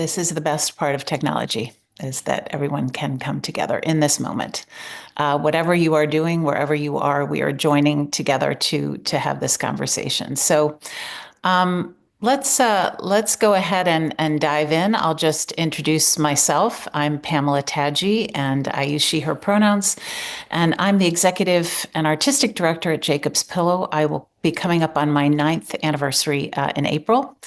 this is the best part of technology, is that everyone can come together in this moment. Whatever you are doing, wherever you are, we are joining together to have this conversation. So let's go ahead and dive in. I'll just introduce myself. I'm Pamela Tadji, and I use she, her pronouns. And I'm the executive and artistic director at Jacob's Pillow. I will be coming up on my 9th anniversary in April.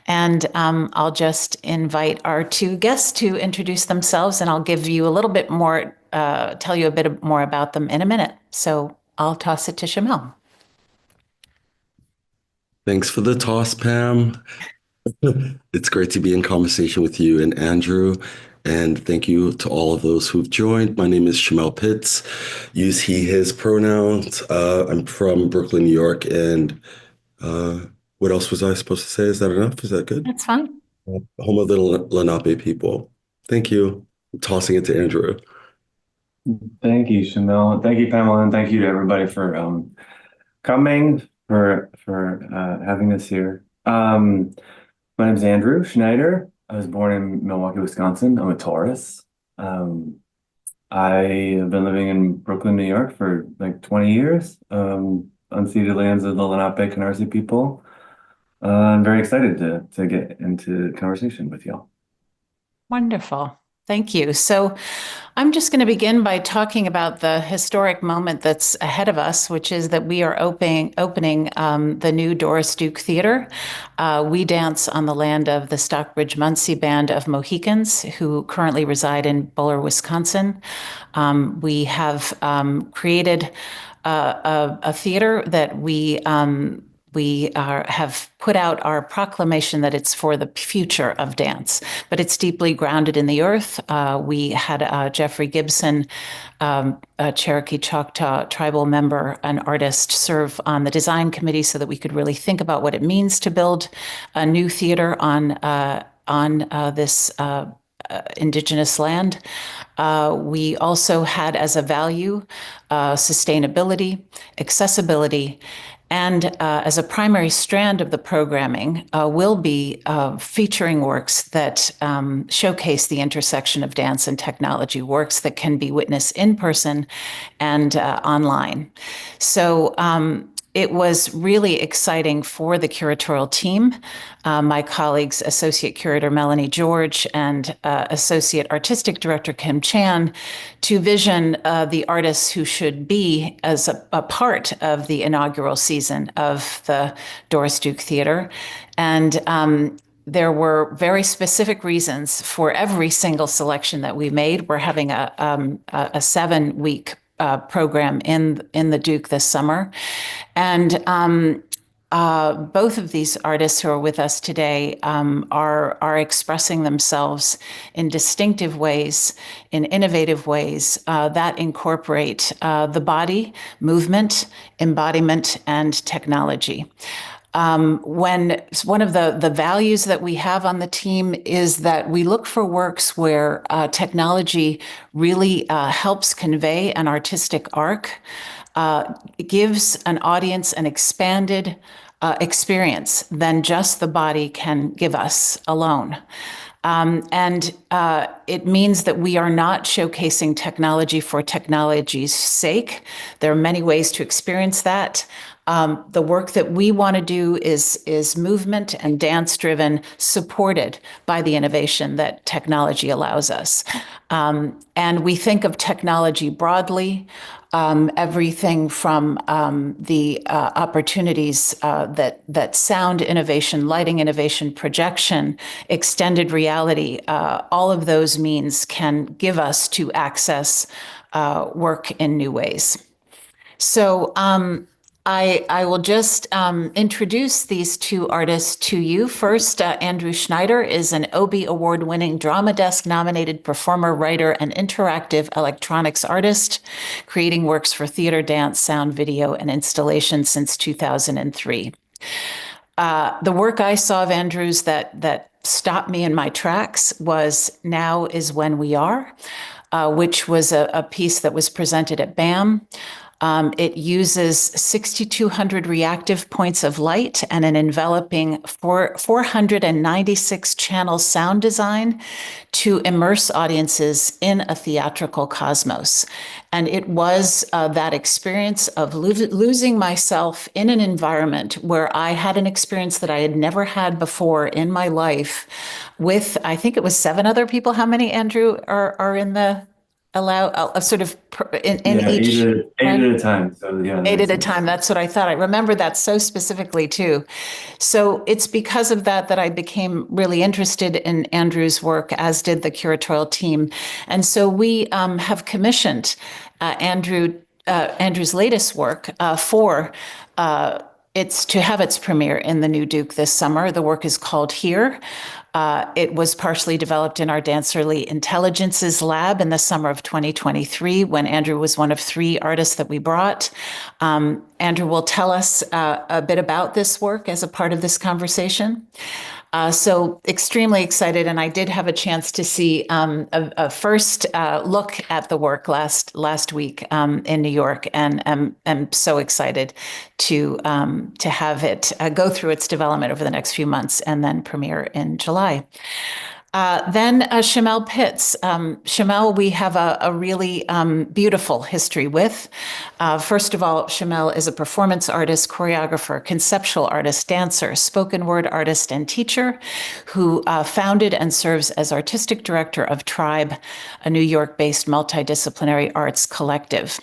And I'll just invite our two guests to introduce themselves, and I'll give you a little bit more, tell you a bit more about them in a minute. So I'll toss it to Shamel. Thanks for the toss, Pam. It's great to be in conversation with you and Andrew. And thank you to all of those who've joined. My name is Shamel Pitts. Use he, his pronouns. I'm from Brooklyn, New York. And what else was I supposed to say? Is that enough? Is that good? That's fine. Home of the Lenape people. Thank you. I'm tossing it to Andrew. Thank you, Shamel. Thank you, Pamela, and thank you to everybody for coming, for having us here. My name is Andrew Schneider. I was born in Milwaukee, Wisconsin. I'm a Taurus. I have been living in Brooklyn, New York for like 20 years, unceded lands of the Lenape Canarsie people. I'm very excited to get into conversation with y'all. Wonderful. Thank you. So I'm just going to begin by talking about the historic moment that's ahead of us, which is that we are opening the new Doris Duke Theatre. We dance on the land of the Stockbridge Munsee Band of Mohicans, who currently reside in Buller, Wisconsin. We have created a theater that we have put out our proclamation that it's for the future of dance, but it's deeply grounded in the earth. We had Jeffrey Gibson, a Cherokee Choctaw tribal member, an artist, serve on the design committee so that we could really think about what it means to build a new theater on this indigenous land. We also had as a value sustainability, accessibility, and as a primary strand of the programming, will be featuring works that showcase the intersection of dance and technology, works that can be witnessed in person and online. So it was really exciting for the curatorial team, my colleagues, Associate Curator Melanie George and Associate Artistic Director Kim Chan, to vision the artists who should be as a part of the inaugural season of the Doris Duke Theatre. And there were very specific reasons for every single selection that we made. We're having a 7-week program in the Duke this summer. And both of these artists who are with us today are expressing themselves in distinctive ways, in innovative ways that incorporate the body, movement, embodiment, and technology. When one of the values that we have on the team is that we look for works where technology really helps convey an artistic arc, gives an audience an expanded experience than just the body can give us alone. And it means that we are not showcasing technology for technology's sake. There are many ways to experience that. The work that we want to do is movement and dance-driven, supported by the innovation that technology allows us. And we think of technology broadly, everything from the opportunities that sound innovation, lighting innovation, projection, extended reality, all of those means can give us to access work in new ways. So I will just introduce these two artists to you. First, Andrew Schneider is an Obie Award-winning Drama Desk nominated performer, writer, and interactive electronics artist, creating works for theater, dance, sound, video, and installation since 2003. The work I saw of Andrew's that stopped me in my tracks was Now Is When We Are, which was a piece that was presented at BAM. It uses 6,200 reactive points of light and an enveloping 496 channel sound design to immerse audiences in a theatrical cosmos. And it was that experience of losing myself in an environment where I had an experience that I had never had before in my life with, I think it was 7 other people. How many, Andrew, are in the allow sort of in Yeah, each? eight at a time. So yeah, that 8 makes at a sense. time. That's what I thought. I remember that so specifically too. So it's because of that that I became really interested in Andrew's work, as did the curatorial team. And so we have commissioned Andrew's latest work for it's to have its premiere in the New Duke this summer. The work is called Here. It was partially developed in our Dancerly Intelligences lab in the summer of 2023 when Andrew was one of 3 artists that we brought. Andrew will tell us a bit about this work as a part of this conversation. So extremely excited, and I did have a chance to see a first look at the work last week in New York, and am so excited to have it go through its development over the next few months and then premiere in July. Then Shamel Pitts. Shamel, we have a really beautiful history with. First of all, Shamel is a performance artist, choreographer, conceptual artist, dancer, spoken word artist, and teacher who founded and serves as artistic director of Tribe, a New York-based multidisciplinary arts collective.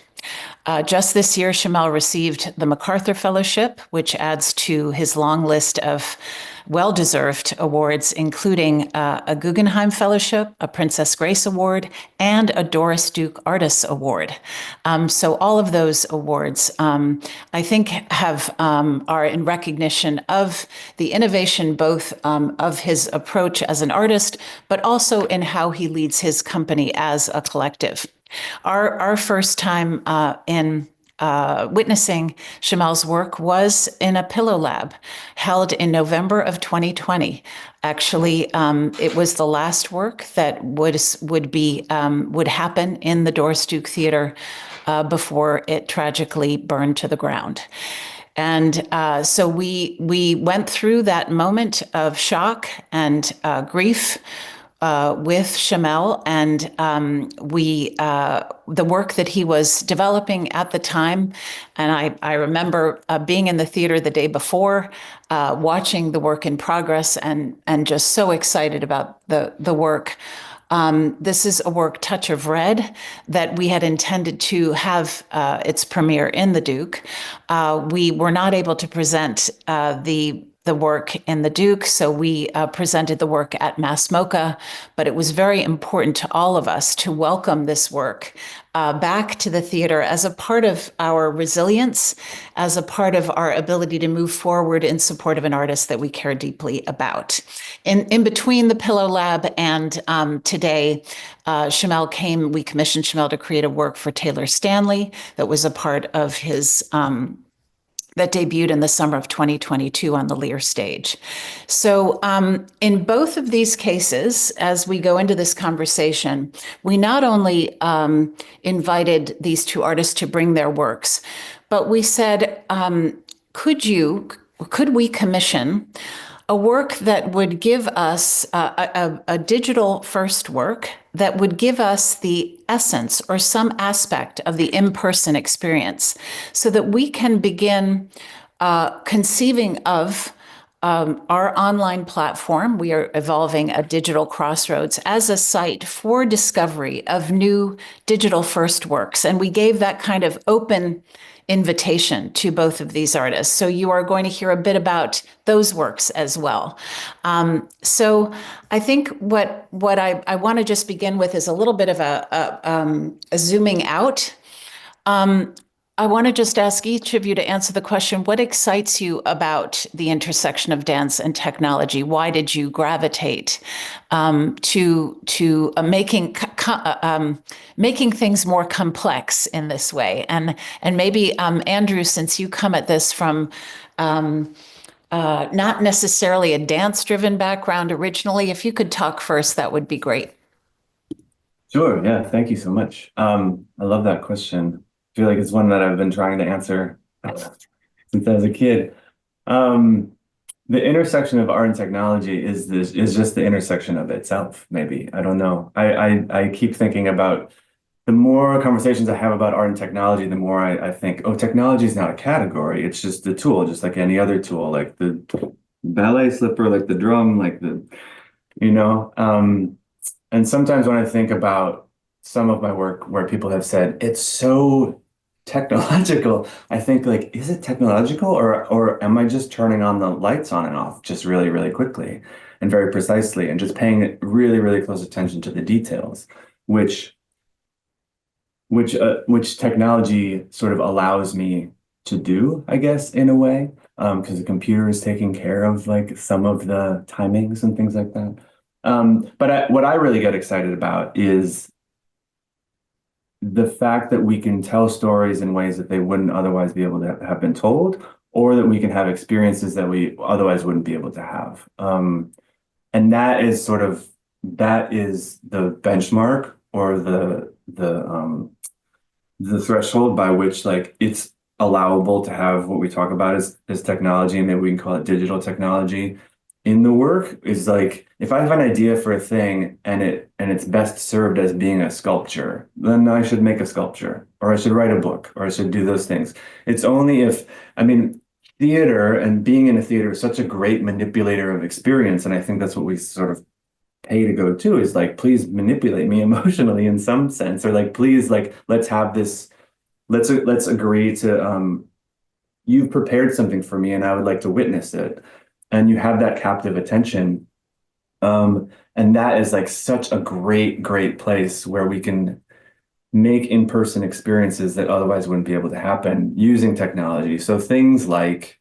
Just this year, Shamel received the MacArthur Fellowship, which adds to his long list of well-deserved awards, including a Guggenheim Fellowship, a Princess Grace Award, and a Doris Duke Artists Award. So all of those awards, I think, are in recognition of the innovation, both of his approach as an artist, but also in how he leads his company as a collective. Our first time in witnessing Shamel's work was in a Pillow Lab held in November of 2020. Actually, it was the last work that would happen in the Doris Duke Theatre before it tragically burned to the ground. And so we went through that moment of shock and grief with Shamel, and the work that he was developing at the time. And I remember being in the theater the day before, watching the work in progress, and just so excited about the work. This is a work, Touch of Red, that we had intended to have its premiere in the Duke. We were not able to present the work in the Duke, so we presented the work at Mass MoCA, but it was very important to all of us to welcome this work back to the theater as a part of our resilience, as a part of our ability to move forward in support of an artist that we care deeply about. In between the Pillow Lab and today, we commissioned Shamel to create a work for Taylor Stanley that was a part of his that debuted in the summer of 2022 on the Lear stage. So in both of these cases, as we go into this conversation, we not only invited these 2 artists to bring their works, but we said, could we commission a work that would give us a digital first work that would give us the essence or some aspect of the in-person experience so that we can begin conceiving of our online platform. We are evolving a digital crossroads as a site for discovery of new digital first works. And we gave that kind of open invitation to both of these artists. So you are going to hear a bit about those works as well. So I think what I want to just begin with is a little bit of a zooming out. I want to just ask each of you to answer the question, what excites you about the intersection of dance and technology? Why did you gravitate to making things more complex in this way? And maybe, Andrew, since you come at this from not necessarily a dance-driven background originally, if you could talk first, that would be great. Sure. Yeah. Thank you so much. I love that question. feel like it's one that I've been trying to answer since I was a kid. Um, the intersection of art and technology is just the intersection of itself, maybe. I don't know. I keep thinking about the more conversations I have about art and technology, the more I think, oh, technology is not a category. It's just a tool, just like any other tool, like the ballet slipper, like the drum, like the, you know. And sometimes when I think about some of my work where people have said it's so technological, I think like, is it technological or am I just turning on the lights on and off just really, really quickly and very precisely and just paying really, really close attention to the details, which which technology sort of allows me to do, I guess, in a way, because the computer is taking care of like some of the timings and things like that. But what I really get excited about is the fact that we can tell stories in ways that they wouldn't otherwise be able to have been told, or that we can have experiences that we otherwise wouldn't be able to have. And that is the benchmark or the threshold by which like it's allowable to have what we talk about as technology, and maybe we can call it digital technology in the work is like if I have an idea for a thing and it's best served as being a sculpture, then I should make a sculpture or I should write a book or I should do those things. It's only if I mean theater and being in a theater is such a great manipulator of experience, and I think that's what we sort of pay to go to is like please manipulate me emotionally in some sense, or like please like let's have this let's agree to you've prepared something for me and I would like to witness it, and you have that captive attention, and that is like such a great place where we can make in-person experiences that otherwise wouldn't be able to happen using technology. So things like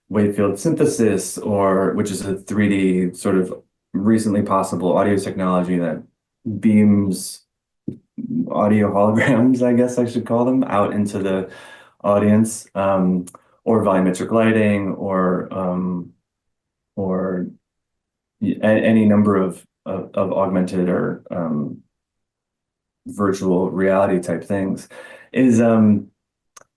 wave field synthesis, or which is a 3D sort of recently possible audio technology that beams audio holograms, I guess I should call them, out into the audience, or volumetric lighting, or any number of augmented or virtual reality type things is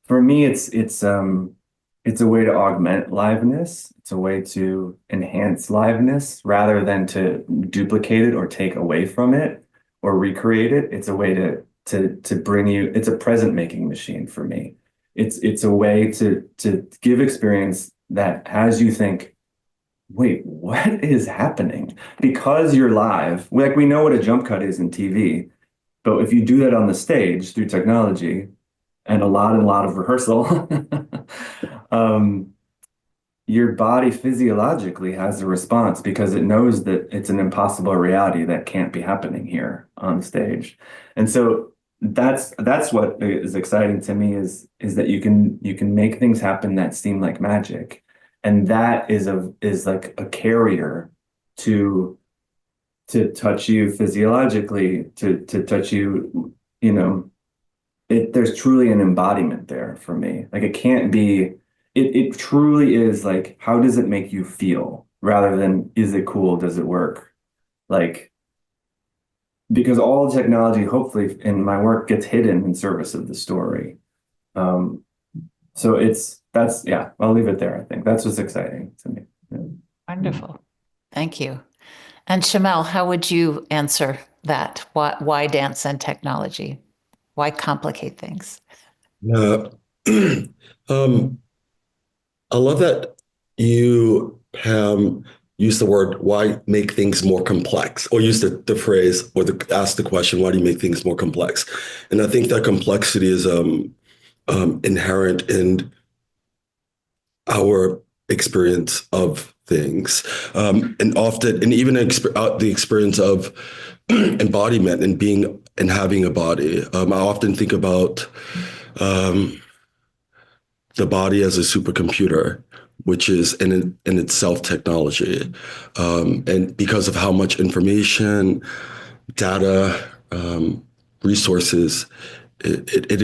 for me it's a way to augment liveness. It's a way to enhance liveness rather than to duplicate it or take away from it or recreate it. It's a way to bring you, it's a present making machine for me. It's a way to give experience that has you think, wait, what is happening? Because you're live, like we know what a jump cut is in TV, but if you do that on the stage through technology and a lot of rehearsal, your body physiologically has a response because it knows that it's an impossible reality that can't be happening here on stage. And so that's what is exciting to me is that you can make things happen that seem like magic. And that is like a carrier to touch you physiologically, to touch you, you know, there's truly an embodiment there for me. Like it can't be, it truly is like, how does it make you feel rather than is it cool? Does it work? Like, because all technology, hopefully in my work gets hidden in service of the story. So yeah, I'll leave it there. I think that's what's exciting to me. Yeah. Wonderful. Thank you. And Shamel, how would you answer that? Why dance and technology? Why complicate things? Uh, I love that you, Pam, use the word why make things more complex, or use the phrase or ask the question, why do you make things more complex? And I think that complexity is inherent in our experience of things, and often, and even the experience of embodiment and being and having a body. I often think about the body as a supercomputer, which is in itself technology, and because of how much information, data, resources it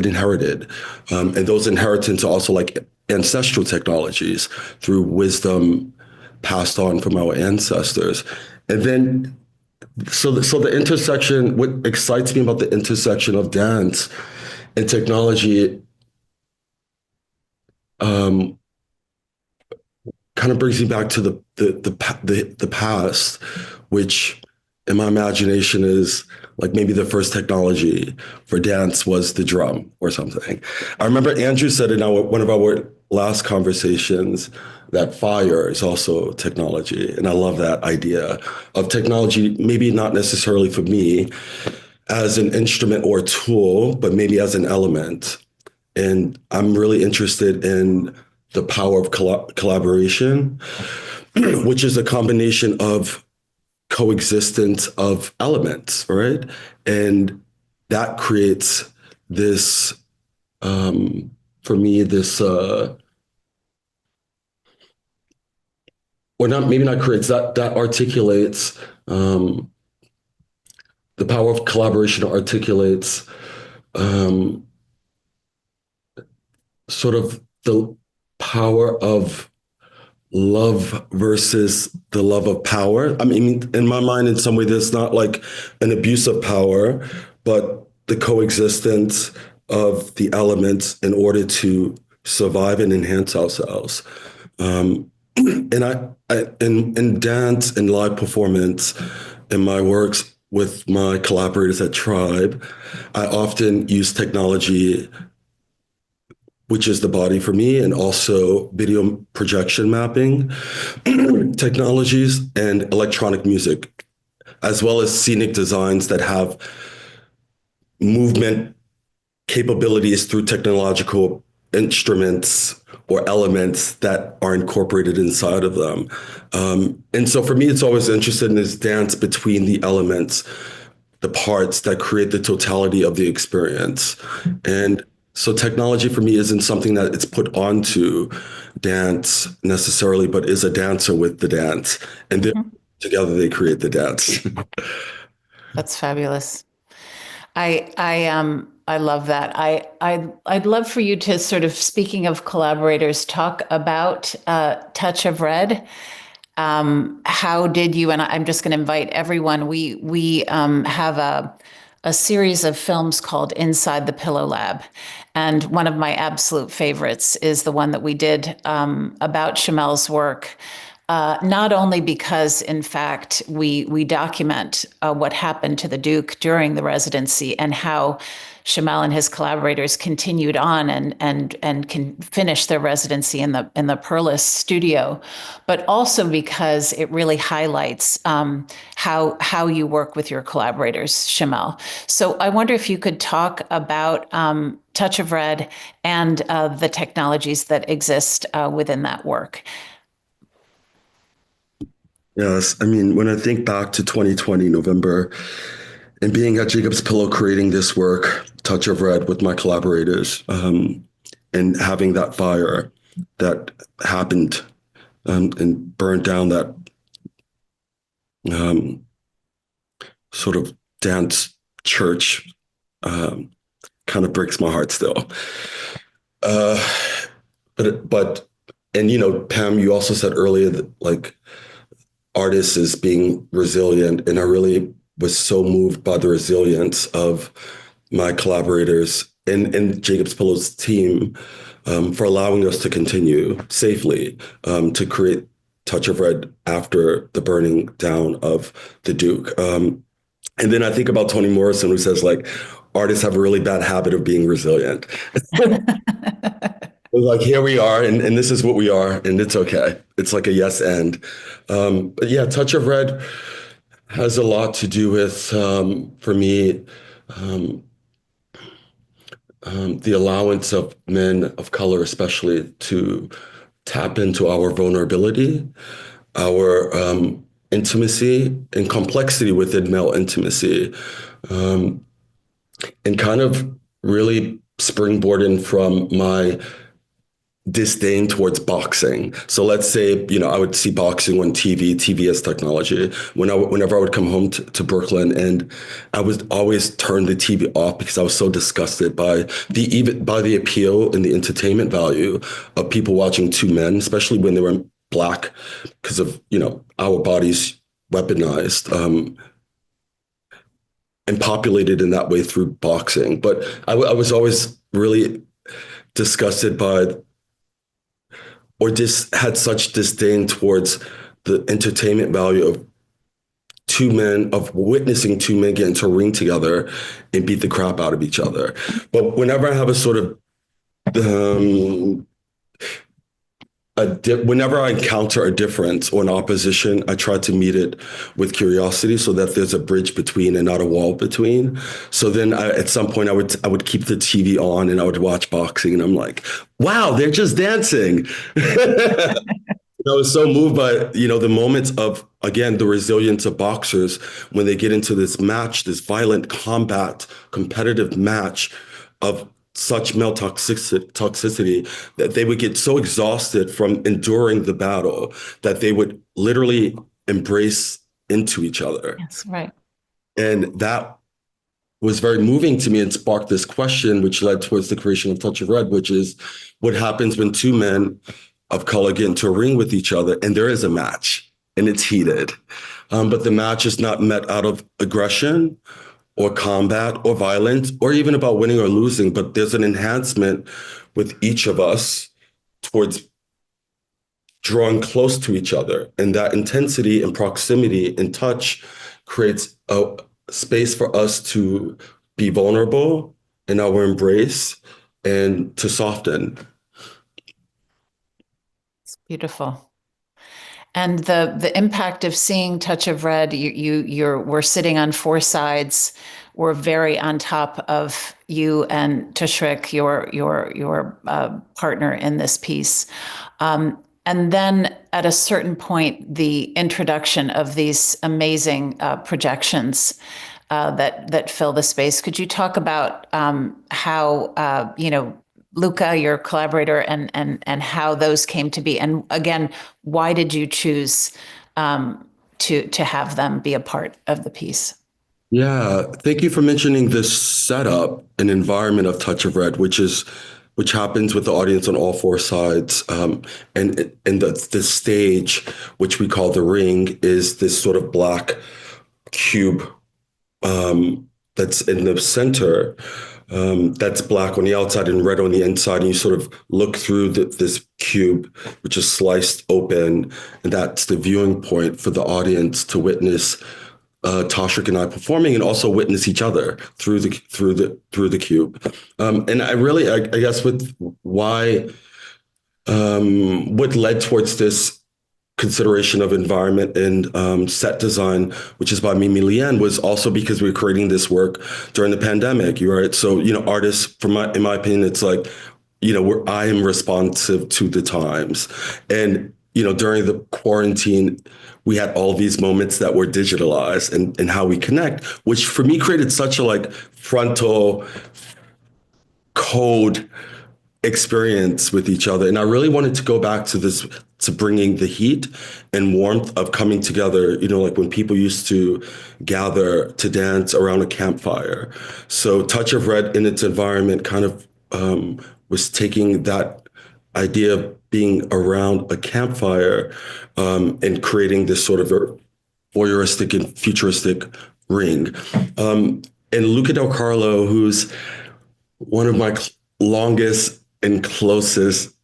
inherited, and those inheritance are also like ancestral technologies through wisdom passed on from our ancestors. And then so the intersection, what excites me about the intersection of dance And technology um, kind of brings me back to the past, which in my imagination is like maybe the first technology for dance was the drum or something. I remember Andrew said in one of our last conversations that fire is also technology. And I love that idea of technology, maybe not necessarily for me as an instrument or tool, but maybe as an element. And I'm really interested in the power of collaboration, which is a combination of coexistence of elements, right? And that creates this, for me, this, or not, maybe not creates, that articulates, the power of collaboration articulates sort of the power of love versus the love of power. I mean, in my mind, in some way, there's not like an abuse of power, but the coexistence of the elements in order to survive and enhance ourselves. And in dance and live performance, in my works with my collaborators at Tribe, I often use technology, which is the body for me, and also video projection mapping technologies and electronic music, as well as scenic designs that have movement capabilities through technological instruments or elements that are incorporated inside of them. And so for me, it's always interested in this dance between the elements, the parts that create the totality of the experience. And so technology for me isn't something that it's put onto dance necessarily, but is a dancer with the dance. And then together they create the dance. That's fabulous. I love that. I'd love for you to sort of, speaking of collaborators, talk about Touch of Red. How did you, and I'm just going to invite everyone, we have a series of films called Inside the Pillow Lab. And one of my absolute favorites is the one that we did about Shamel's work. Not only because, in fact, we document what happened to the Duke during the residency and how Shamel and his collaborators continued on and can finish their residency in the Perlis studio, but also because it really highlights how you work with your collaborators, Shamel. So I wonder if you could talk about Touch of Red and the technologies that exist within that work. Yes, I mean, when I think back to 2020, November, and being at Jacob's Pillow creating this work, Touch of Red, with my collaborators, and having that fire that happened and burned down that sort of dance church, kind of breaks my heart still. But and you know, Pam, you also said earlier that like artists is being resilient, and I really was so moved by the resilience of my collaborators and Jacob's Pillow's team for allowing us to continue safely to create Touch of Red after the burning down of the Duke. And then I think about Toni Morrison, who says like, artists have a really bad habit of being resilient. Like, here we are, and this is what we are, and it's okay. It's like a yes and. But yeah, Touch of Red has a lot to do with, for me, the allowance of men of color, especially, to tap into our vulnerability, our intimacy and complexity within male intimacy, and kind of really springboarding from my disdain towards boxing. So let's say, you know, I would see boxing on TV as technology. Whenever I would come home to Brooklyn, and I would always turn the TV off because I was so disgusted by the appeal and the entertainment value of people watching two men, especially when they were Black, because of, you know, our bodies weaponized. and populated in that way through boxing. But I was always really disgusted by, or just had such disdain towards the entertainment value of witnessing two men get into a ring together and beat the crap out of each other. But whenever I have a sort of um, whenever I encounter a difference or an opposition, I try to meet it with curiosity so that there's a bridge between and not a wall between. So then at some point I would keep the TV on and I would watch boxing and I'm like, wow, they're just dancing. I was so moved by, the moments of, again, the resilience of boxers when they get into this match, this violent combat, competitive match of such male toxicity that they would get so exhausted from enduring the battle that they would literally embrace into each other. That's right. And that was very moving to me and sparked this question, which led towards the creation of Touch of Red, which is what happens when two men of color get into a ring with each other and there is a match and it's heated. But the match is not met out of aggression or combat or violence or even about winning or losing, but there's an enhancement with each of us towards drawing close to each other. And that intensity and proximity and touch creates a space for us to be vulnerable in our embrace and to soften. It's beautiful. And the impact of seeing Touch of Red, we're sitting on four sides. We're very on top of you and Tushrik, your partner in this piece. And then at a certain point, the introduction of these amazing projections that fill the space. Could you talk about how Luca, your collaborator, and how those came to be? And again, why did you choose to have them be a part of the piece? Yeah, thank you for mentioning this setup and environment of Touch of Red, which happens with the audience on all four sides. And the stage, which we call the ring, is this sort of black cube that's in the center. That's black on the outside and red on the inside. And you sort of look through this cube, which is sliced open. And that's the viewing point for the audience to witness Tashrik and I performing and also witness each other through the cube. And I guess with why, what led towards this consideration of environment and set design, which is by Mimi Lien, was also because we were creating this work during the pandemic. You're right. So, artists, in my opinion, it's like, I am responsive to the times. And, during the quarantine, we had all these moments that were digitalized and how we connect, which for me created such a frontal code experience with each other. And I really wanted to go back to this, to bringing the heat and warmth of coming together, like when people used to gather to dance around a campfire. So Touch of Red in its environment kind of was taking that idea of being around a campfire and creating this sort of voyeuristic and futuristic ring. And Luca Del Carlo, who's one of my longest and closest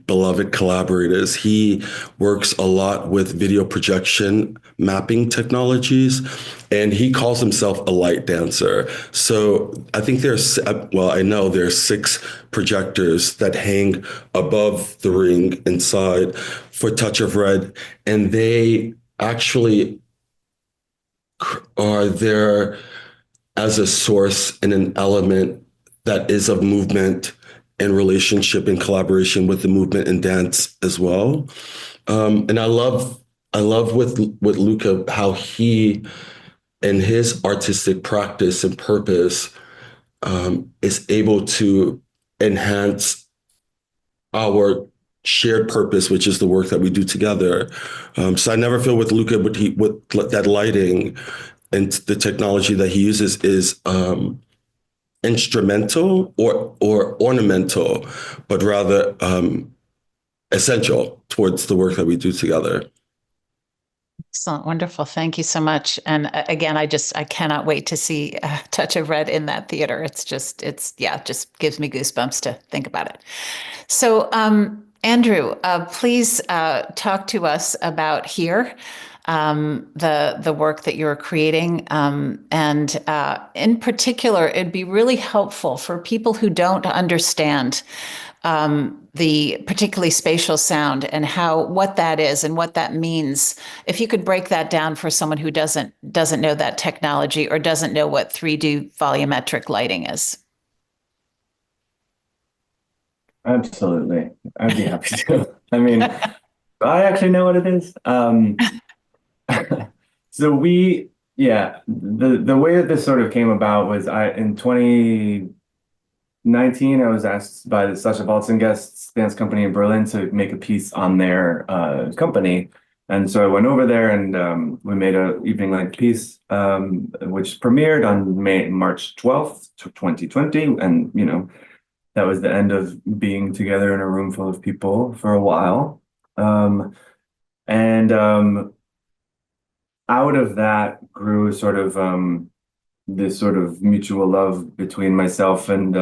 beloved collaborators. He works a lot with video projection mapping technologies, and he calls himself a light dancer. So I think I know there's 6 projectors that hang above the ring inside for Touch of Red, and they actually are there as a source and an element that is of movement and relationship and collaboration with the movement and dance as well. And I love with Luca how he and his artistic practice and purpose is able to enhance our shared purpose, which is the work that we do together. So I never feel with Luca, with that lighting and the technology that he uses is instrumental or ornamental, but rather essential towards the work that we do together. Excellent. Wonderful. Thank you so much. And again, I cannot wait to see Touch of Red in that theater. Yeah, it just gives me goosebumps to think about it. So, Andrew, please talk to us about here, the work that you're creating, and in particular, it'd be really helpful for people who don't understand the particularly spatial sound and what that is and what that means. If you could break that down for someone who doesn't know that technology or doesn't know what 3D volumetric lighting is. Absolutely. I'd be happy to. I mean, I actually know what it is. So the way that this sort of came about was in 2019, I was asked by the Sasha Baltzengest's dance company in Berlin to make a piece on their company. And so I went over there and we made an evening length piece, which premiered on March 12th, 2020. And, that was the end of being together in a room full of people for a while. And out of that grew sort of this sort of mutual love between myself and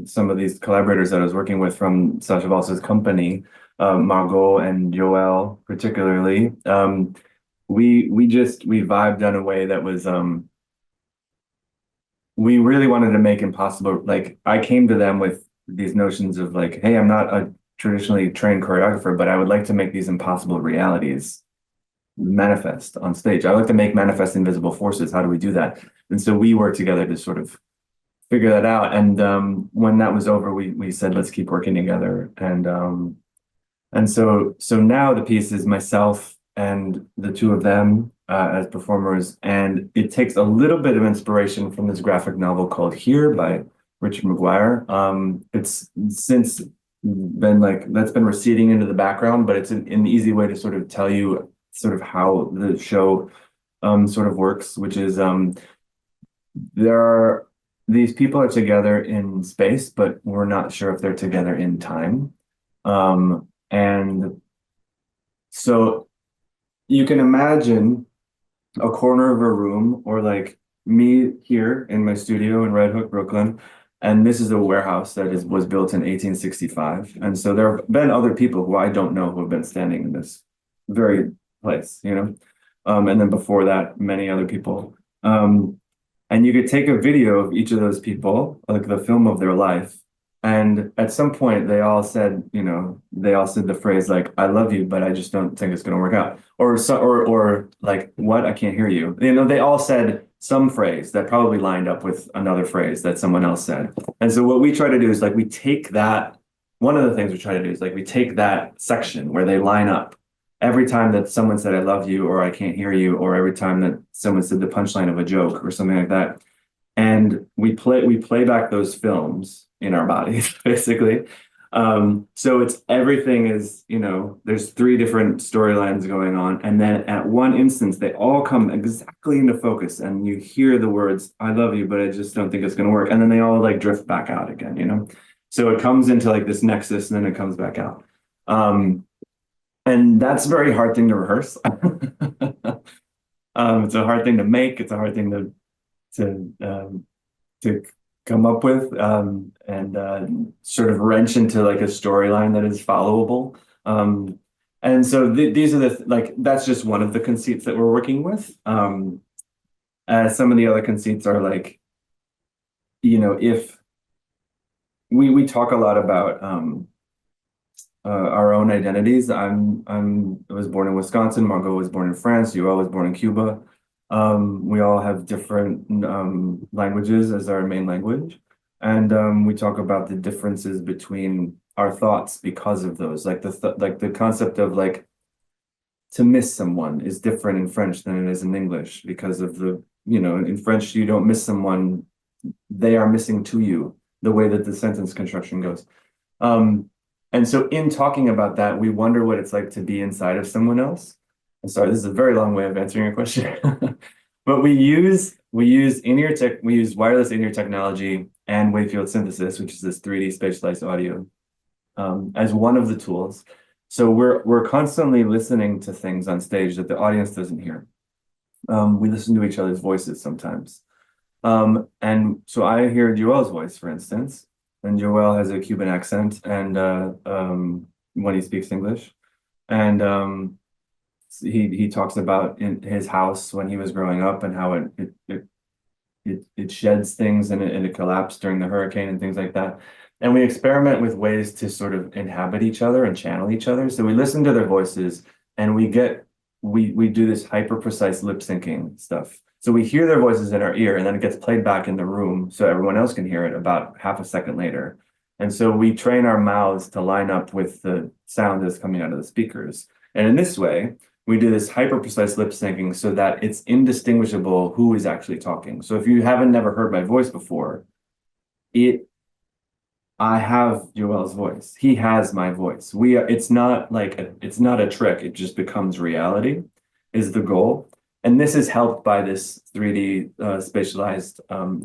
some of these collaborators that I was working with from Sasha Vals's company, Margot and Joel particularly. We vibed in a way that was we really wanted to make impossible. Like I came to them with these notions of like, hey, I'm not a traditionally trained choreographer, but I would like to make these impossible realities manifest on stage. I like to make manifest invisible forces. How do we do that? And so we worked together to sort of figure that out. And when that was over, we said, let's keep working together. And so now the piece is myself and the two of them as performers. And it takes a little bit of inspiration from this graphic novel called Here by Richard McGuire. It's since been that's been receding into the background, but it's an easy way to sort of tell you sort of how the show sort of works, which is these people are together in space, but we're not sure if they're together in time. And so you can imagine a corner of a room or like me here in my studio in Red Hook, Brooklyn. And this is a warehouse that was built in 1865. And so there have been other people who I don't know who have been standing in this very place, and then before that, many other people. And you could take a video of each of those people, like the film of their life. And at some point they all said the phrase like, I love you, but I just don't think it's going to work out. Or like, what? I can't hear you. They all said some phrase that probably lined up with another phrase that someone else said. And so what we try to do is like, we take that, one of the things we try to do is like, we take that section where they line up. Every time that someone said, I love you, or I can't hear you, or every time that someone said the punchline of a joke or something like that. And we play back those films in our bodies, basically. So everything is, there's 3 different storylines going on. And then at one instance, they all come exactly into focus and you hear the words, I love you, but I just don't think it's going to work. And then they all like drift back out again, So it comes into like this nexus and then it comes back out. And that's a very hard thing to rehearse. It's a hard thing to make. It's a hard thing to come up with and sort of wrench into like a storyline that is followable. And so these are that's just one of the conceits that we're working with. Some of the other conceits are like, if we talk a lot about our own identities. I was born in Wisconsin. Margot was born in France. Joel was born in Cuba. We all have different languages as our main language. And we talk about the differences between our thoughts because of those. Like the concept of like to miss someone is different in French than it is in English because of in French, you don't miss someone, they are missing to you, the way that the sentence construction goes. And so in talking about that, we wonder what it's like to be inside of someone else. I'm sorry, this is a very long way of answering your question. But we use wireless in-ear technology and wave field synthesis, which is this 3D spatialized audio, as one of the tools So we're constantly listening to things on stage that the audience doesn't hear. We listen to each other's voices sometimes. And so I hear Joel's voice, for instance, and Joel has a Cuban accent and when he speaks English. And he talks about in his house when he was growing up and how it sheds things and it collapsed during the hurricane and things like that. And we experiment with ways to sort of inhabit each other and channel each other. So we listen to their voices and we do this hyper precise lip syncing stuff. So we hear their voices in our ear and then it gets played back in the room so everyone else can hear it about half a second later. And so we train our mouths to line up with the sound that's coming out of the speakers. And in this way, we do this hyper precise lip syncing so that it's indistinguishable who is actually talking. So if you haven't never heard my voice before, I have Joel's voice. He has my voice. It's not a trick. It just becomes reality is the goal. And this is helped by this 3D spatialized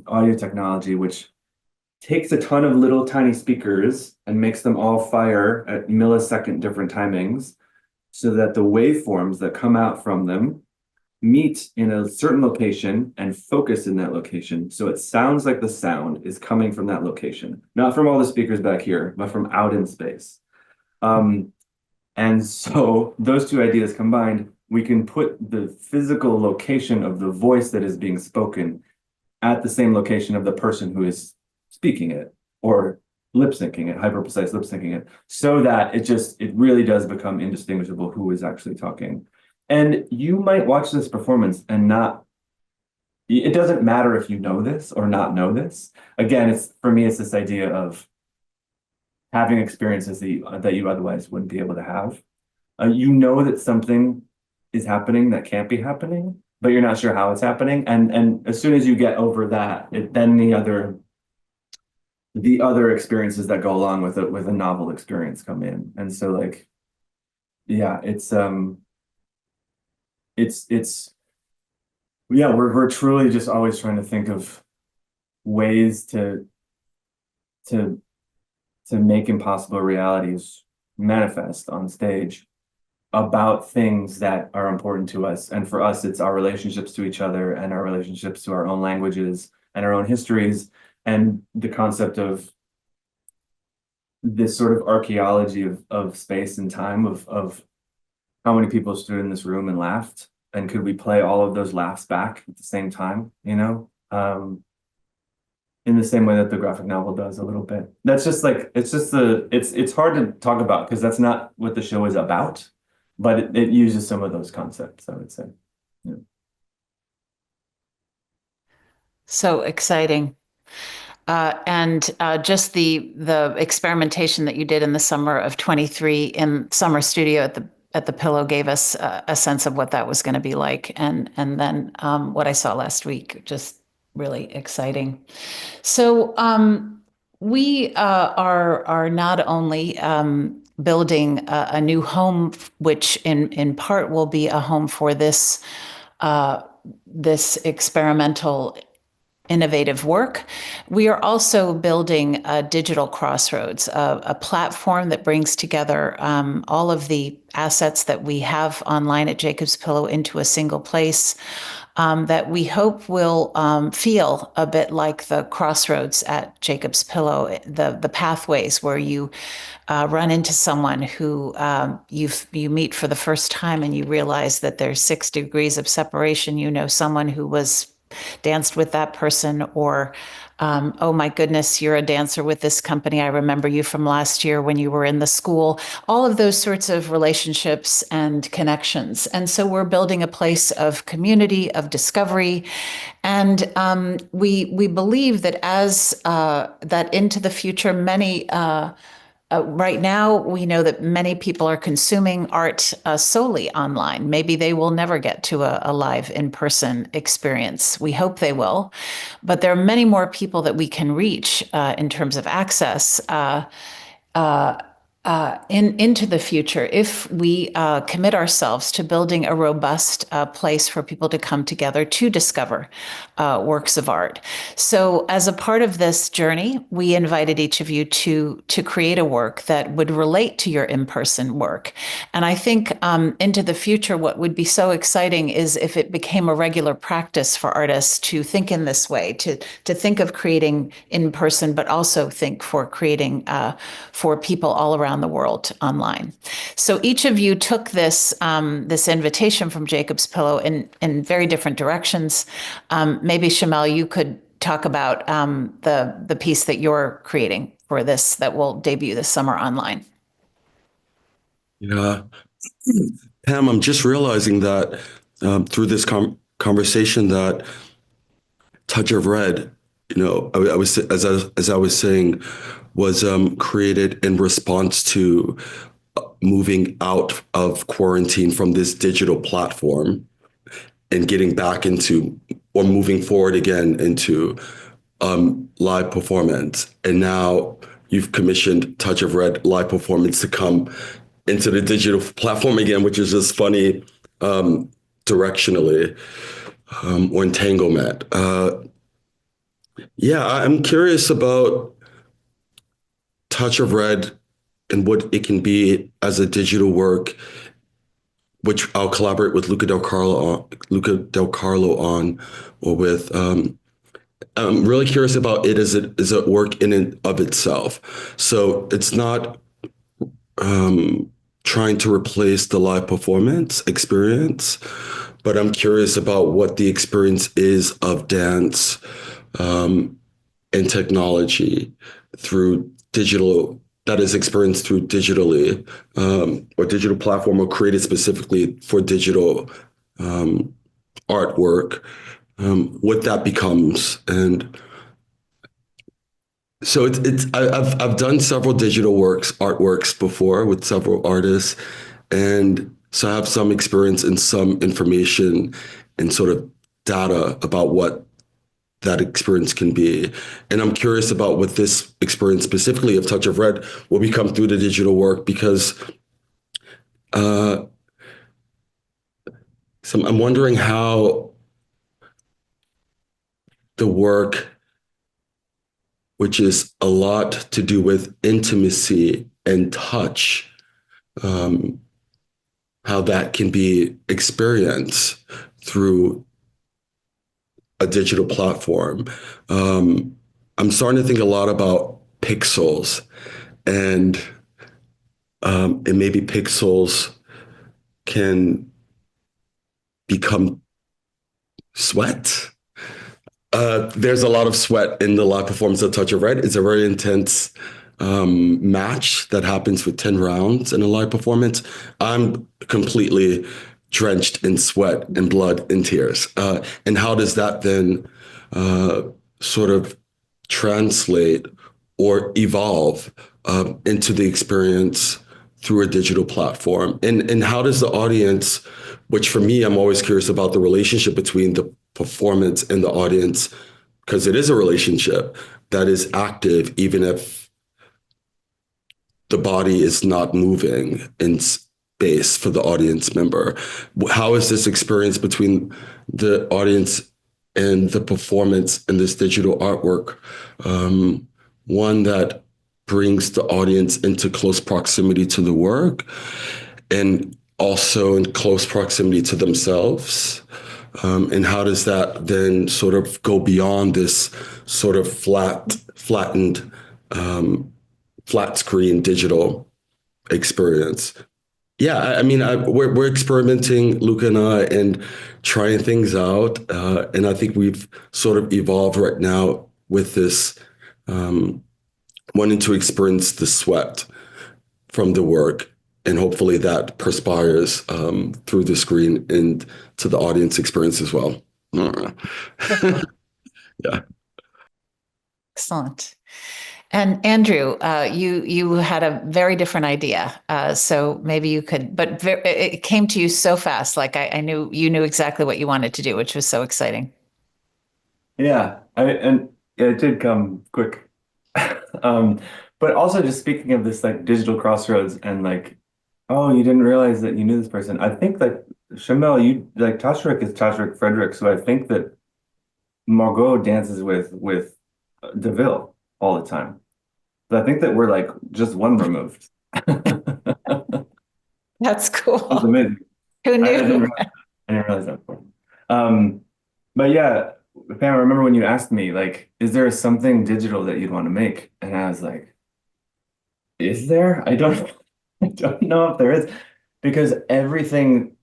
audio technology, which takes a ton of little tiny speakers and makes them all fire at millisecond different timings so that the waveforms that come out from them meet in a certain location and focus in that location. So it sounds like the sound is coming from that location, not from all the speakers back here, but from out in space. And so those two ideas combined, we can put the physical location of the voice that is being spoken at the same location of the person who is speaking it or lip syncing it, hyper precise lip syncing it, so that it really does become indistinguishable who is actually talking. And you might watch this performance and it doesn't matter if you know this or not know this. Again, for me, it's this idea of having experiences that you otherwise wouldn't be able to have. You know that something is happening that can't be happening, but you're not sure how it's happening. And as soon as you get over that, then the other experiences that go along with it, with a novel experience come in. And so like, yeah, we're truly just always trying to think of ways to make impossible realities manifest on stage about things that are important to us. And for us, it's our relationships to each other and our relationships to our own languages and our own histories, and the concept of this sort of archaeology of space and time, of how many people stood in this room and laughed, and could we play all of those laughs back at the same time, in the same way that the graphic novel does a little bit. That's just like, it's hard to talk about because that's not what the show is about, but it uses some of those concepts, I would say. Yeah. So exciting. And just the experimentation that you did in the summer of 23 in summer studio at the Pillow gave us a sense of what that was going to be like, and then what I saw last week, just really exciting. So we are not only building a new home, which in part will be a home for this experimental innovative work. We are also building a digital crossroads, a platform that brings together all of the assets that we have online at Jacob's Pillow into a single place, that we hope will feel a bit like the crossroads at Jacob's Pillow, the pathways where you run into someone who you meet for the first time and you realize that there's 6 degrees of separation. You know someone who was danced with that person, or oh my goodness, you're a dancer with this company. I remember you from last year when you were in the school. All of those sorts of relationships and connections. And so we're building a place of community, of discovery. And we believe that as that into the future, many right now, we know that many people are consuming art solely online. Maybe they will never get to a live in-person experience. We hope they will. But there are many more people that we can reach in terms of access into the future, if we commit ourselves to building a robust place for people to come together to discover works of art. So, as a part of this journey, we invited each of you to create a work that would relate to your in-person work. And I think into the future, what would be so exciting is if it became a regular practice for artists to think in this way, to think of creating in person, but also think for creating for people all around the world online. So each of you took this invitation from Jacob's Pillow in very different directions. Maybe Shamel, you could talk about the piece that you're creating for this that will debut this summer online. Yeah. Pam, I'm just realizing that through this conversation that Touch of Red, I was as I was saying, was created in response to moving out of quarantine from this digital platform and getting back into or moving forward again into live performance. And now you've commissioned Touch of Red live performance to come into the digital platform again, which is just funny directionally or entanglement. Yeah, I'm curious about Touch of Red and what it can be as a digital work, which I'll collaborate with Luca Del Carlo on, or with. I'm really curious about it as a work in and of itself. So it's not trying to replace the live performance experience, but I'm curious about what the experience is of dance and technology through digital, that is experienced through digitally or digital platform or created specifically for digital artwork, what that becomes. And so I've done several digital artworks before with several artists, and so I have some experience and some information and sort of data about what that experience can be. And I'm curious about what this experience specifically of Touch of Red will become through the digital work, because so I'm wondering how the work, which is a lot to do with intimacy and touch, how that can be experienced through a digital platform. I'm starting to think a lot about pixels and maybe pixels can become sweat. There's a lot of sweat in the live performance of Touch of Red. It's a very intense match that happens for 10 rounds in a live performance. I'm completely drenched in sweat and blood and tears. And how does that then sort of translate or evolve into the experience through a digital platform? And how does the audience, which for me, I'm always curious about the relationship between the performance and the audience, because it is a relationship that is active, even if the body is not moving in space for the audience member. How is this experience between the audience and the performance in this digital artwork one that brings the audience into close proximity to the work and also in close proximity to themselves? And how does that then sort of go beyond this sort of flattened, flat screen digital experience? Yeah, I mean, we're experimenting, Luca and I, and trying things out. And I think we've sort of evolved right now with this wanting to experience the sweat from the work. And hopefully that perspires through the screen and to the audience experience as well. Yeah. Excellent. And Andrew, you had a very different idea, so maybe you could. But it came to you so fast. Like I knew you knew exactly what you wanted to do, which was so exciting. Yeah, and it did come quick. But also just speaking of this like digital crossroads and like, oh, you didn't realize that you knew this person. I think that Shamel, you like Tashrik is Tashrik Frederick, so I think that Margot dances with DeVille all the time. So I think that we're like just one removed. That's That's cool. amazing. Who knew? I didn't realize that before. Um, but yeah, Pam, I remember when you asked me, like, is there something digital that you'd want to make? And I was like, is there? I don't I don't know if there is. Because everything,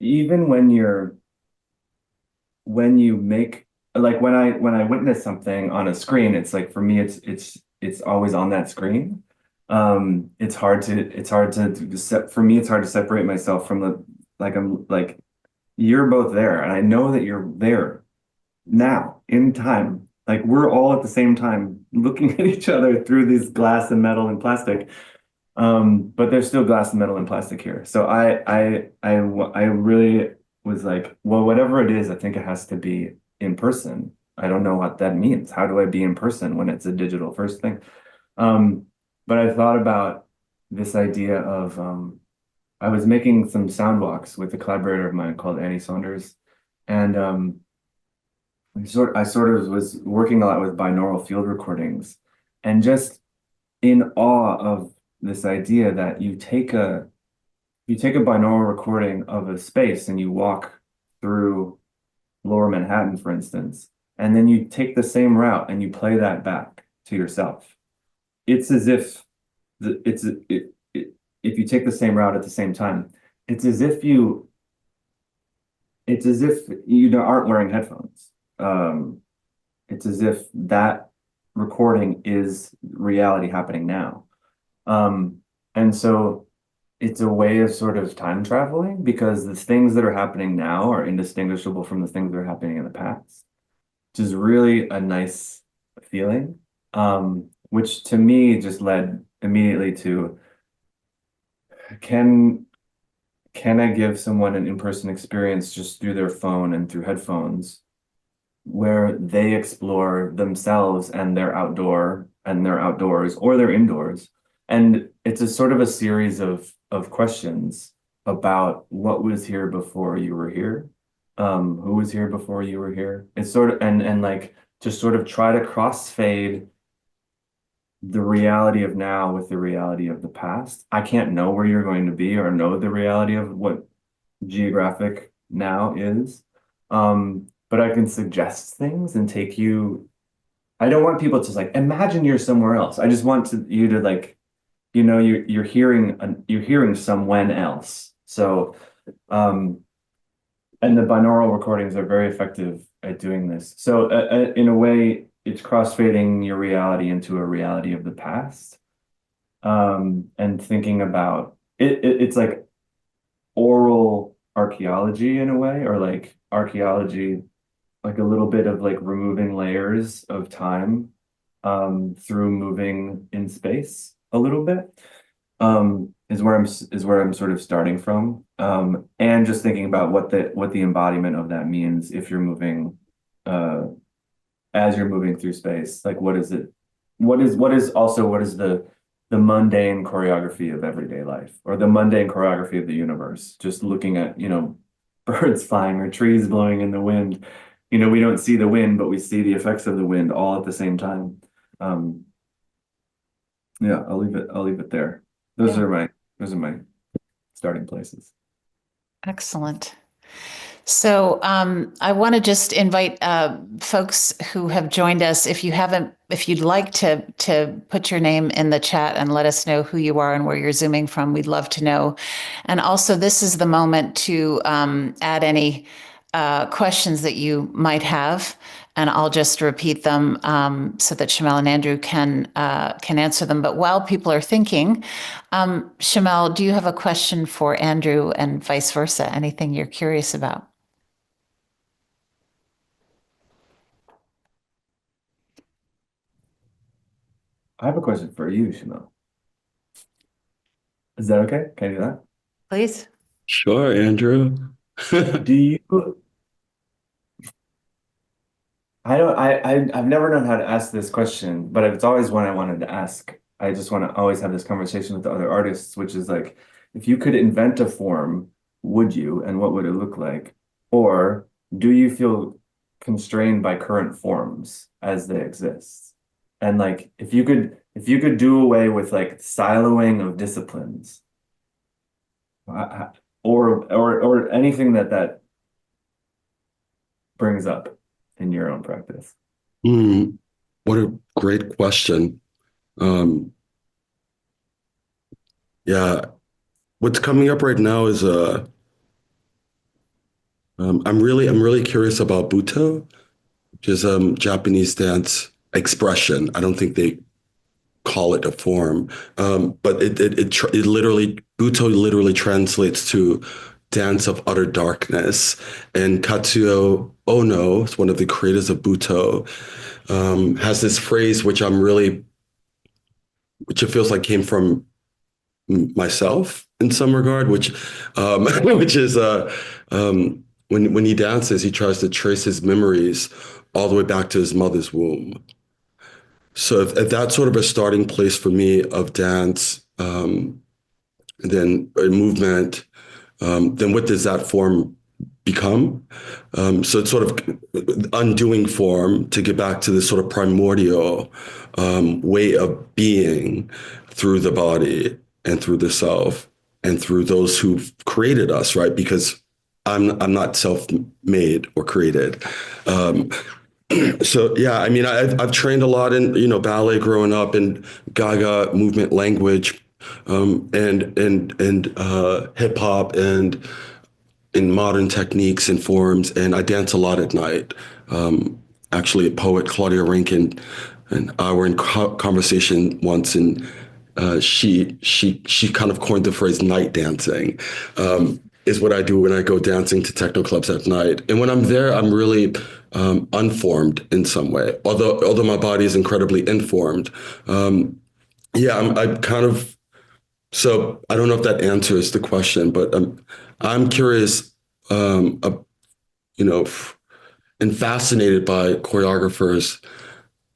even when you make like when I witness something on a screen, it's like for me it's always on that screen. It's hard to for me it's hard to separate myself from the like I'm like you're both there and I know that you're there now in time. Like we're all at the same time looking at each other through these glass and metal and plastic. But there's still glass and metal and plastic here. So I really was like, well, whatever it is, I think it has to be in person. I don't know what that means. How do I be in person when it's a digital first thing? Um, but I thought about this idea of I was making some sound walks with a collaborator of mine called Annie Saunders, and I sort of was working a lot with binaural field recordings, and just in awe of this idea that you take a binaural recording of a space and you walk through Lower Manhattan, for instance, and then you take the same route and you play that back to yourself. It's as if if you take the same route at the same time, it's as if you aren't wearing headphones. Um, it's as if that recording is reality happening now. Um, and so it's a way of sort of time traveling because the things that are happening now are indistinguishable from the things that are happening in the past, which is really a nice feeling. Which to me just led immediately to can can I give someone an in-person experience just through their phone and through headphones where they explore themselves and their outdoors or their indoors. And it's a sort of a series of questions about what was here before you were here, who was here before you were here. It's sort of and like just sort of try to crossfade the reality of now with the reality of the past. I can't know where you're going to be or know the reality of what geographic now is. But I can suggest things and take you. I don't want people to like imagine you're somewhere else. I just want you to like, you're hearing someone else. So, um, and the binaural recordings are very effective at doing this. So, in a way, it's crossfading your reality into a reality of the past. And thinking about it's like oral archaeology in a way, or like archaeology, like a little bit of like removing layers of time through moving in space a little bit is where I'm sort of starting from, and just thinking about what the embodiment of that means if you're moving uh, as you're moving through space. Like what is it? What is the mundane choreography of everyday life or the mundane choreography of the universe? Just looking at, birds flying or trees blowing in the wind. We don't see the wind, but we see the effects of the wind all at the same time. Um, yeah, I'll leave it there. Yeah. Those are my starting places. Excellent. So I want to just invite folks who have joined us. If you'd like to put your name in the chat and let us know who you are and where you're zooming from, we'd love to know. And also, this is the moment to add any questions that you might have, and I'll just repeat them so that Shamel and Andrew can answer them. But while people are thinking, Shamel, do you have a question for Andrew and vice versa? Anything you're curious about? I have a question for you, Shamel. Is that okay? Can I do that? Please. Sure, Andrew. Do you I've never known how to ask this question, but it's always one I wanted to ask. I just want to always have this conversation with the other artists, which is like, if you could invent a form, would you, and what would it look like? Or do you feel constrained by current forms as they exist? And like, if you could do away with like siloing of disciplines, uh, or anything that brings up in your own practice. Hmm, what a great question. Um, yeah, what's coming up right now is I'm really curious about Buto, which is Japanese dance expression. I don't think they call it a form, but it literally Buto literally translates to dance of utter darkness. And Katsuo Ono, one of the creators of Buto, has this phrase which it feels like came from myself in some regard, which which is when he dances, he tries to trace his memories all the way back to his mother's womb. So if that's sort of a starting place for me of dance, then a movement, then what does that form become? So it's sort of undoing form to get back to this sort of primordial way of being through the body and through the self and through those who've created us, right? Because I'm not self-made or created. Um, so yeah, I mean, I've trained a lot in ballet growing up and Gaga movement language, and hip hop and in modern techniques and forms, and I dance a lot at night. Actually, a poet, Claudia Rankin, and I were in conversation once, and she kind of coined the phrase "night dancing." Is what I do when I go dancing to techno clubs at night, and when I'm there, I'm really unformed in some way. Although my body is incredibly informed. Yeah, I'm kind of so I don't know if that answers the question, but I'm curious, uh, you know, and fascinated by choreographers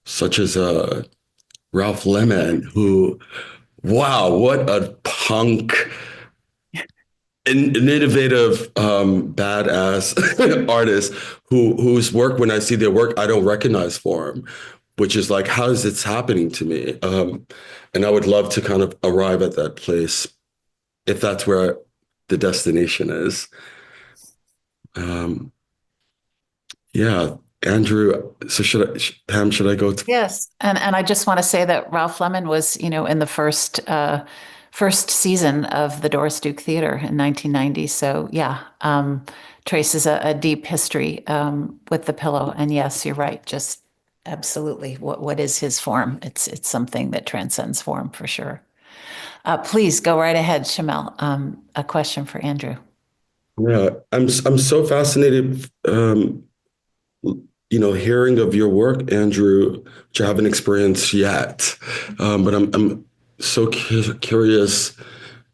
such as Ralph Lemon, who, wow, what a punk, an innovative, badass artist whose work, when I see their work, I don't recognize form, which is like, how is this happening to me? And I would love to kind of arrive at that place if that's where the destination is. Um, yeah, Andrew. So Pam, should I go to? Yes, and I just want to say that Ralph Lemon was, in the first season of the Doris Duke Theatre in 1990. So yeah, traces a deep history with the pillow. And yes, you're right. Just absolutely, what is his form? It's something that transcends form for sure. Please go right ahead, Shamel. A question for Andrew. Yeah, I'm so fascinated, hearing of your work, Andrew, which I haven't experienced yet. But I'm so curious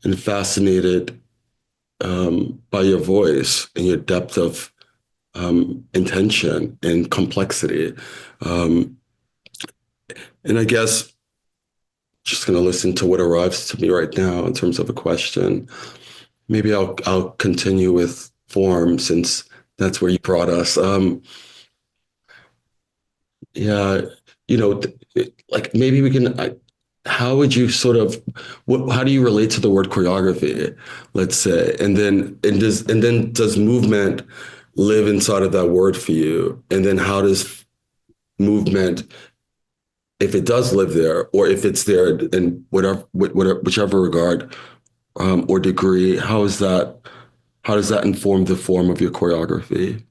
and fascinated by your voice and your depth of intention and complexity. Um, and I guess just going to listen to what arrives to me right now in terms of a question. Maybe I'll continue with form since that's where you brought us. Yeah, like maybe we can. How would you sort of? How do you relate to the word choreography? Let's say, and then does movement live inside of that word for you? And then how does movement, if it does live there, or if it's there in whatever whichever regard or degree, how is that? How does that inform the form of your choreography?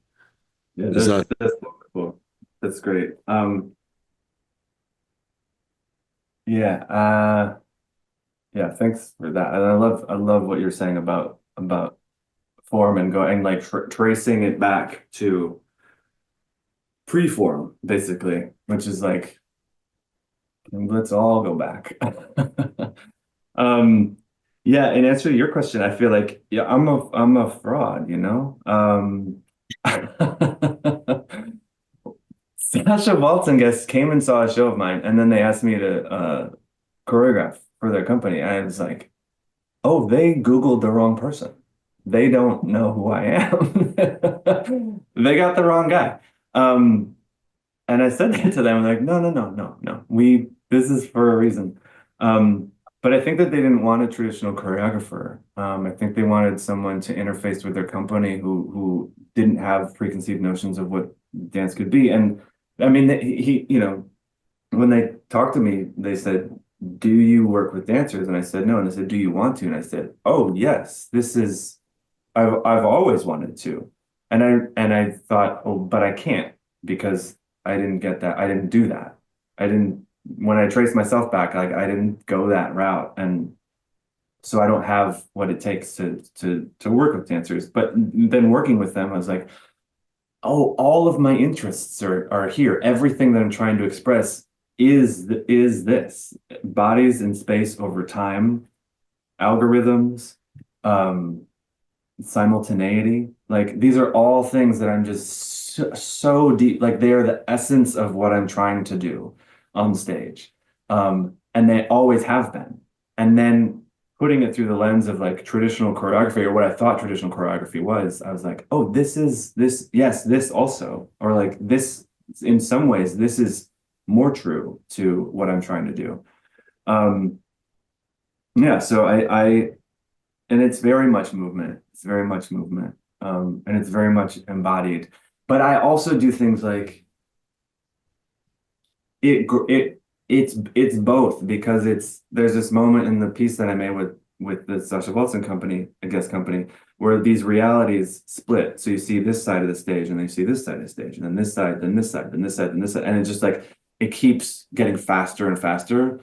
Yeah, Is that that's cool. That's great. Yeah, yeah, thanks for that. And I love what you're saying about form and going like tracing it back to pre-form, basically, which is like let's all go back. Um, yeah, in answer to your question, I feel like yeah, I'm a fraud, you know? Sasha Walton guests came and saw a show of mine, and then they asked me to choreograph for their company. And I was like, oh, they Googled the wrong person. They don't know who I am. They got the wrong guy. And I said that to them, like, no, no, no, no, no. This is for a reason. But I think that they didn't want a traditional choreographer. I think they wanted someone to interface with their company who didn't have preconceived notions of what dance could be. And I mean, when they talked to me, they said, do you work with dancers? And I said, no. And they said, do you want to? And I said, oh, yes, I've always wanted to. And I thought, oh, but I can't because I didn't get that. I didn't do that. When I traced myself back, like I didn't go that route. And so I don't have what it takes to work with dancers. But then working with them, I was like, oh, all of my interests are here. Everything that I'm trying to express is this bodies in space over time, algorithms, simultaneity. Like these are all things that I'm just so deep, like they are the essence of what I'm trying to do on stage. And they always have been. And then putting it through the lens of like traditional choreography or what I thought traditional choreography was, I was like, oh, yes, this also, or like this, in some ways, this is more true to what I'm trying to do. Yeah, so and it's very much movement. It's very much movement. And it's very much embodied. But I also do things like it's both because there's this moment in the piece that I made with the Sasha Walton company, a guest company, where these realities split. So you see this side of the stage, and then you see this side of the stage, and then this side, then this side, then this side, then this side, and it's just like it keeps getting faster and faster.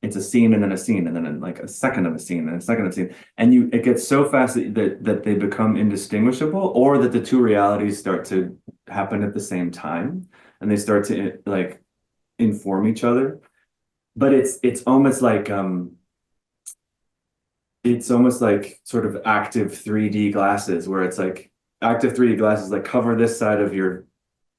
It's a scene and then a scene and then like a second of a scene and a second of a scene, and it gets so fast that they become indistinguishable, or that the two realities start to happen at the same time and they start to like inform each other. But it's almost like sort of active 3D glasses, where it's like active 3D glasses like cover this side of your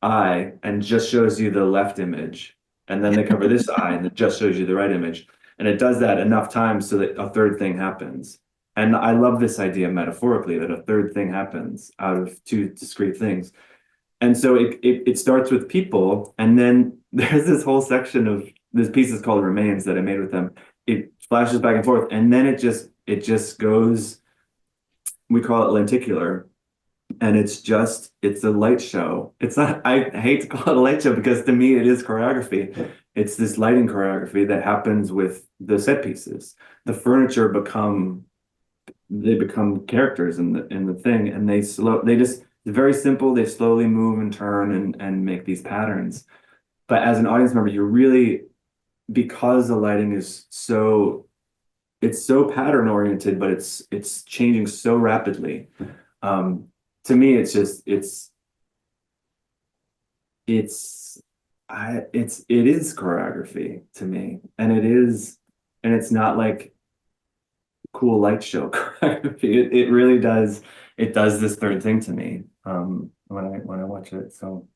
eye and just shows you the left image, and then they cover this eye and it just shows you the right image. And it does that enough times so that a third thing happens. And I love this idea metaphorically that a third thing happens out of two discrete things. And so it starts with people, and then there's this whole section of this piece is called Remains that I made with them. It flashes back and forth, and then it just goes, we call it lenticular. And it's a light show. It's not, I hate to call it a light show because to me it is choreography. It's this lighting choreography that happens with the set pieces. The furniture become characters in the thing, and they're very simple. They slowly move and turn and make these patterns. But as an audience member, you're really, because the lighting is it's so pattern oriented, but it's changing so rapidly. To me, it is choreography to me, and it's not like cool light show choreography. It really does. It does this third thing to me when I watch it. So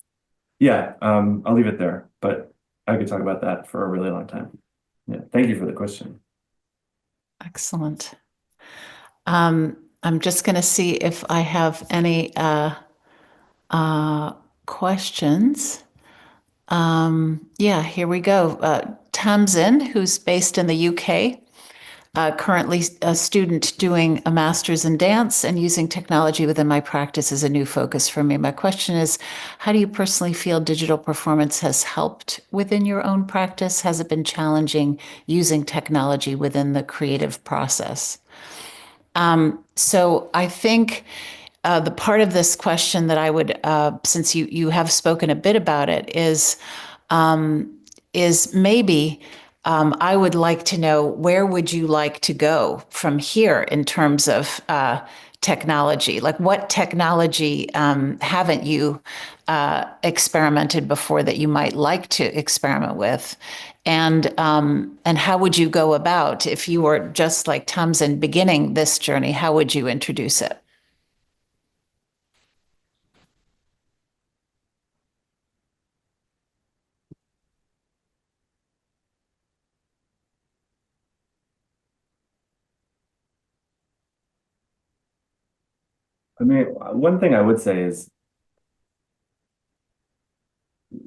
yeah, I'll leave it there, but I could talk about that for a really long time. Yeah, thank you for the question. Excellent. I'm just going to see if I have any questions. Yeah, here we go. Tamsin, who's based in the UK, currently a student doing a master's in dance and using technology within my practice is a new focus for me. My question is, how do you personally feel digital performance has helped within your own practice? Has it been challenging using technology within the creative process? So I think the part of this question that I would, since you have spoken a bit about it, is maybe I would like to know, where would you like to go from here in terms of technology? Like, what technology haven't you experimented before that you might like to experiment with? And how would you go about, if you were just like Tamsin beginning this journey, how would you introduce it? I mean, one thing I would say is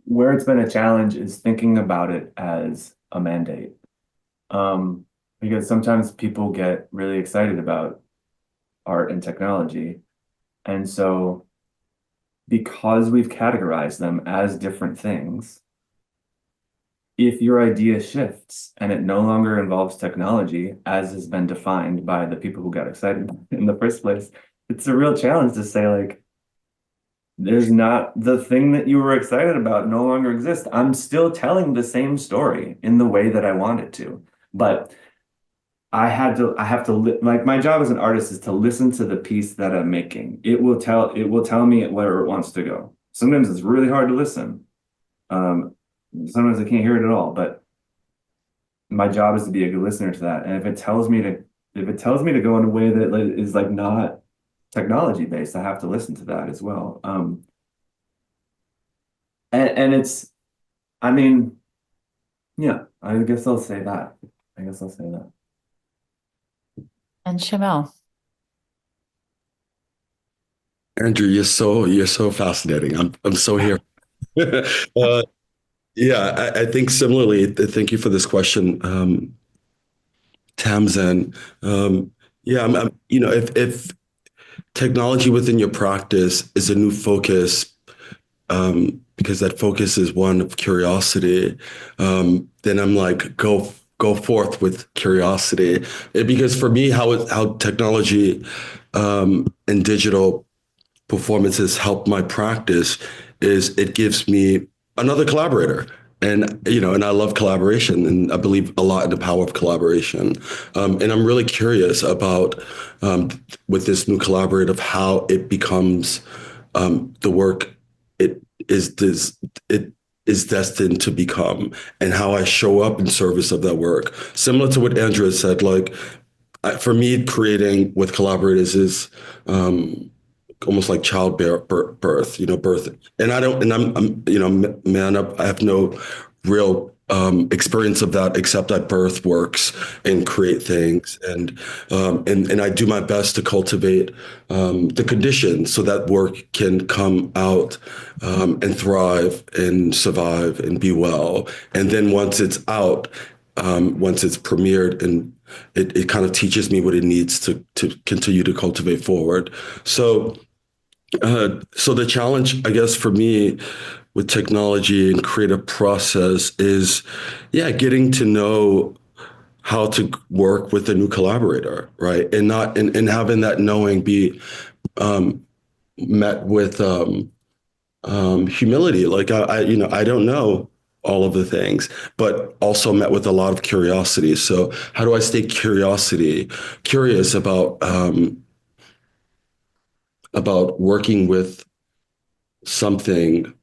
where it's been a challenge is thinking about it as a mandate. Um, because sometimes people get really excited about art and technology. And so because we've categorized them as different things, if your idea shifts and it no longer involves technology, as has been defined by the people who got excited in the first place, it's a real challenge to say, like, there's not the thing that you were excited about no longer exists. I'm still telling the same story in the way that I want it to. But I have to like my job as an artist is to listen to the piece that I'm making. It will tell me where it wants to go. Sometimes it's really hard to listen. Um, Sometimes I can't hear it at all, but my job is to be a good listener to that. And if it tells me to go in a way that is like not technology based, I have to listen to that as well. And it's, I mean, yeah, I guess I'll say that. I guess I'll say that. And Shamel. Andrew, you're so fascinating. I'm so here. uh, yeah, I think similarly. Thank you for this question, Tamzin. Yeah, if technology within your practice is a new focus, because that focus is one of curiosity, then I'm like, go forth with curiosity. Because for me, how technology and digital performances help my practice is it gives me another collaborator. And I love collaboration, and I believe a lot in the power of collaboration. And I'm really curious about with this new collaborator of how it becomes the work it it is destined to become, and how I show up in service of that work. Similar to what Andrea said, like for me, creating with collaborators is almost like birth, birth. And I don't, and man up. I have no real experience of that except I birth works and create things, and I do my best to cultivate the conditions so that work can come out and thrive and survive and be well. And then once it's out, once it's premiered, and it kind of teaches me what it needs to continue to cultivate forward. So the challenge, I guess, for me with technology and creative process is, yeah, getting to know how to work with a new collaborator, right? And having that knowing be met with humility. Like I don't know all of the things, but also met with a lot of curiosity. So how do I stay curious about working with something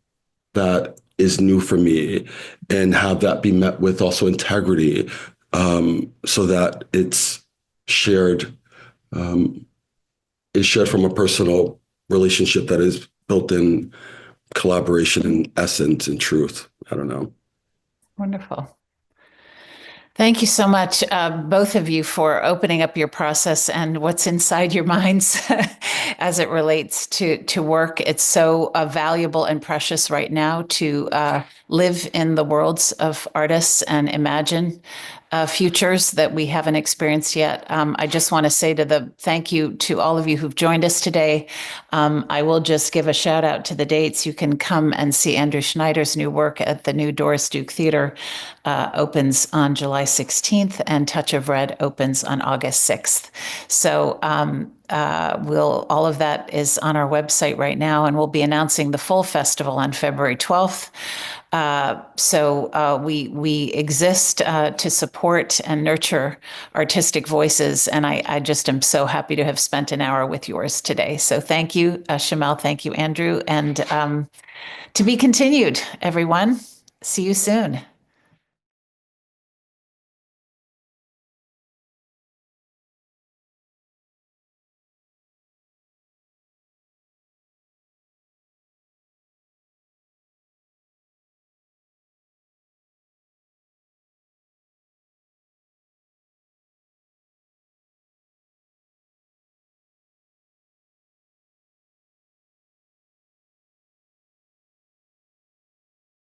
that is new for me, and have that be met with also integrity, so that shared um, is shared from a personal relationship that is built in collaboration and essence and truth. I don't know. Wonderful. Thank you so much, both of you, for opening up your process and what's inside your minds as it relates to work. It's so valuable and precious right now to live in the worlds of artists and imagine futures that we haven't experienced yet. I just want to say thank you to all of you who've joined us today. I will just give a shout out to the dates. You can come and see Andrew Schneider's new work at the new Doris Duke Theatre. Opens on July 16th, and Touch of Red opens on August 6th. So all of that is on our website right now, and we'll be announcing the full festival on February 12th. We exist to support and nurture artistic voices, and I just am so happy to have spent an hour with yours today. So thank you, Shamel. Thank you, Andrew, and to be continued, everyone. See you soon.